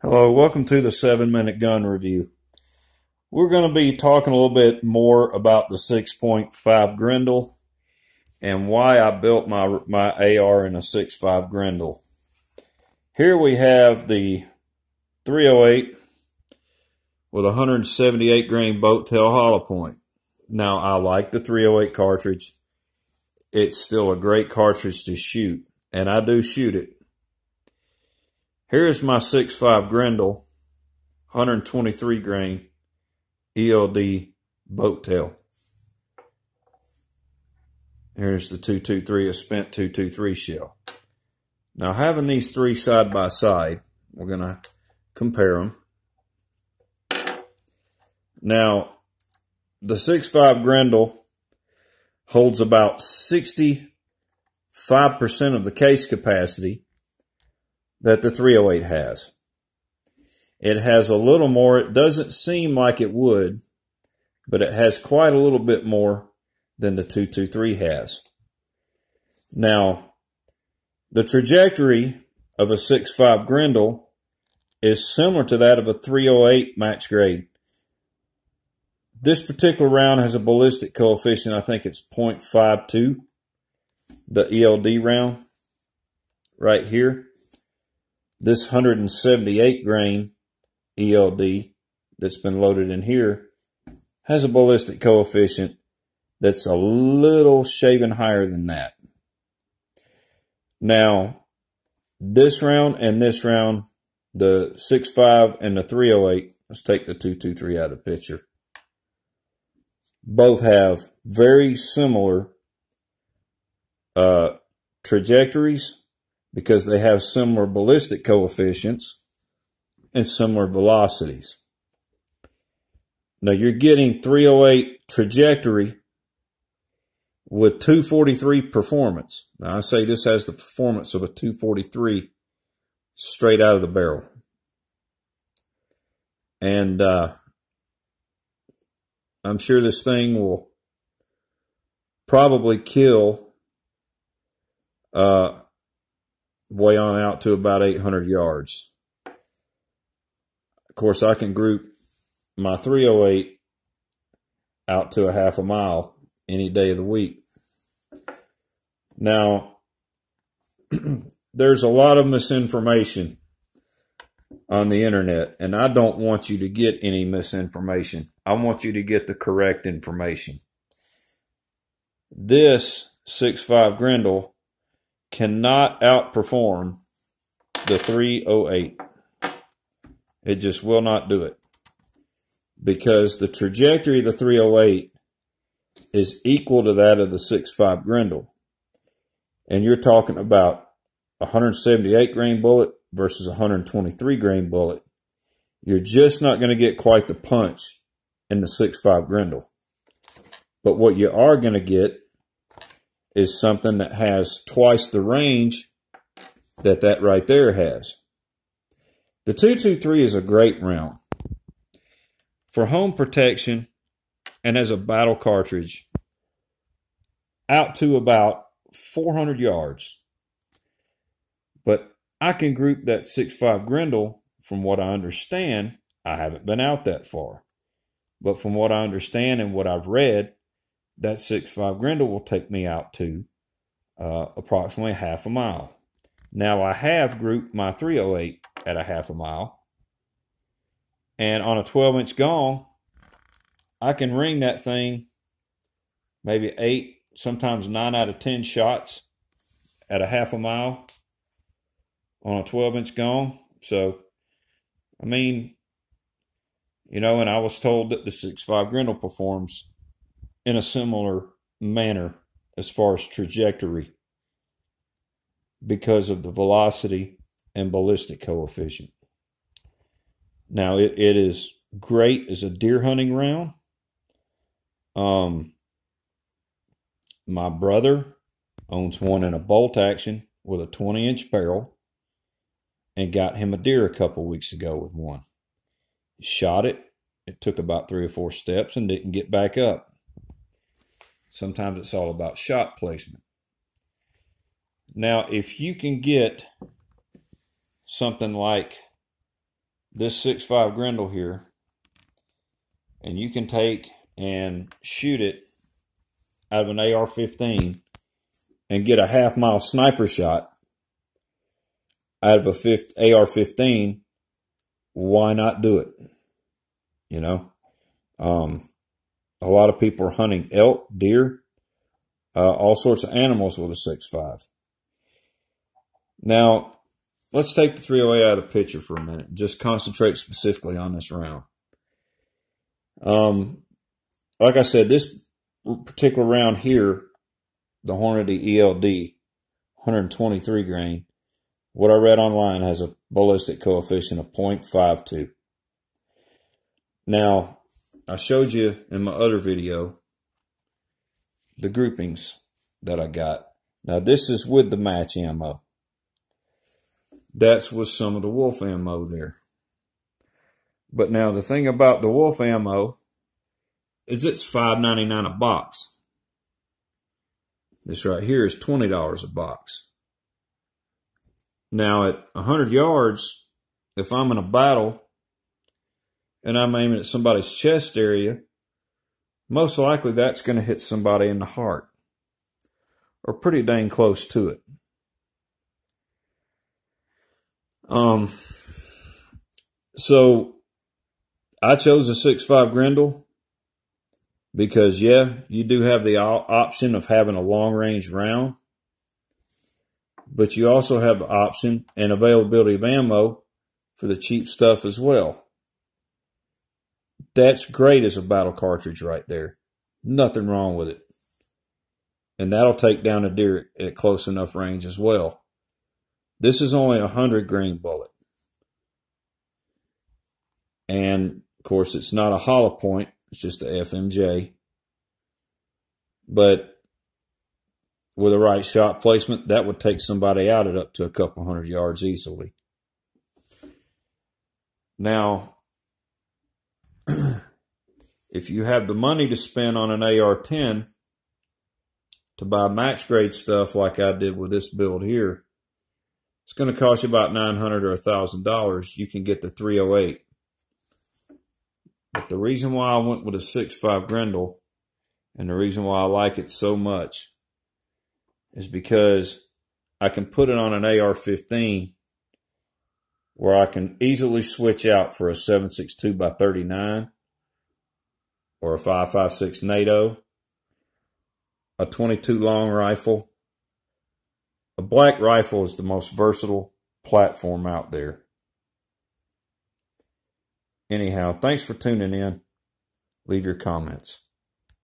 Hello, welcome to the 7-Minute Gun Review. We're going to be talking a little bit more about the 6.5 Grendel and why I built my AR in a 6.5 Grendel. Here we have the 308 with 178 grain boat tail hollow point. Now, I like the 308 cartridge. It's still a great cartridge to shoot, and I do shoot it. Here's my 6.5 Grendel, 123 grain ELD boat tail. Here's the 223, a spent 223 shell. Now, having these three side by side, we're going to compare them. Now, the 6.5 Grendel holds about 65% of the case capacity that the 308 has. It has a little more. It doesn't seem like it would, but it has quite a little bit more than the 223 has. Now, the trajectory of a 6.5 Grendel is similar to that of a 308 max grade. This particular round has a ballistic coefficient, I think it's 0.52, the ELD round right here. This 178 grain ELD that's been loaded in here has a ballistic coefficient that's a little shaving higher than that. Now, this round and this round, the 6.5 and the 308, let's take the 223 out of the picture. Both have very similar trajectories because they have similar ballistic coefficients and similar velocities. Now, you're getting 308 trajectory with 243 performance. Now, I say this has the performance of a 243 straight out of the barrel. And I'm sure this thing will probably kill way on out to about 800 yards. Of course, I can group my 308 out to a half a mile any day of the week. Now, there's a lot of misinformation on the internet, and I don't want you to get any misinformation. I want you to get the correct information. This 6.5 Grendel cannot outperform the 308. It just will not do it, because the trajectory of the 308 is equal to that of the 6.5 Grendel. And you're talking about 178 grain bullet versus 123 grain bullet. You're just not going to get quite the punch in the 6.5 Grendel. But what you are going to get is something that has twice the range that right there has. The 223 is a great round for home protection and as a battle cartridge out to about 400 yards. But I can group that 6.5 Grendel, from what I understand. I haven't been out that far, but from what I understand and what I've read, that 6.5 Grendel will take me out to approximately half a mile. Now, I have grouped my 308 at a half a mile, and on a 12-inch gong, I can ring that thing maybe 8, sometimes 9 out of 10 shots at a half a mile on a 12-inch gong. So, I mean, you know, and I was told that the 6.5 Grendel performs in a similar manner as far as trajectory because of the velocity and ballistic coefficient. Now, it is great as a deer hunting round. My brother owns one in a bolt action with a 20-inch barrel and got him a deer a couple weeks ago with one. He shot it. It took about 3 or 4 steps and didn't get back up. Sometimes it's all about shot placement. Now, if you can get something like this 6.5 Grendel here, and you can take and shoot it out of an AR-15 and get a half-mile sniper shot out of a AR-15, why not do it? You know, a lot of people are hunting elk, deer, all sorts of animals with a 6.5. Now, let's take the 308 out of the picture for a minute. Just concentrate specifically on this round. Like I said, this particular round here, the Hornady ELD, 123 grain, what I read online has a ballistic coefficient of 0.52. Now, I showed you in my other video the groupings that I got. Now, this is with the match ammo. That's with some of the wolf ammo there. But now the thing about the wolf ammo is it's $5.99 a box. This right here is $20 a box. Now at 100 yards, if I'm in a battle and I'm aiming at somebody's chest area, most likely that's going to hit somebody in the heart or pretty dang close to it. So I chose a 6.5 Grendel because, yeah, you do have the option of having a long-range round, but you also have the option and availability of ammo for the cheap stuff as well. That's great as a battle cartridge right there. Nothing wrong with it. And that'll take down a deer at close enough range as well. This is only a 100 grain bullet. And, of course, it's not a hollow point. It's just a FMJ. But with the right shot placement, that would take somebody out at up to a couple hundred yards easily. Now, if you have the money to spend on an AR-10 to buy match grade stuff like I did with this build here, it's going to cost you about $900 or $1,000. You can get the 308. But the reason why I went with a 6.5 Grendel and the reason why I like it so much is because I can put it on an AR-15 where I can easily switch out for a 7.62 by 39 or a 5.56 NATO, a 22 long rifle. A black rifle is the most versatile platform out there. Anyhow, thanks for tuning in. Leave your comments.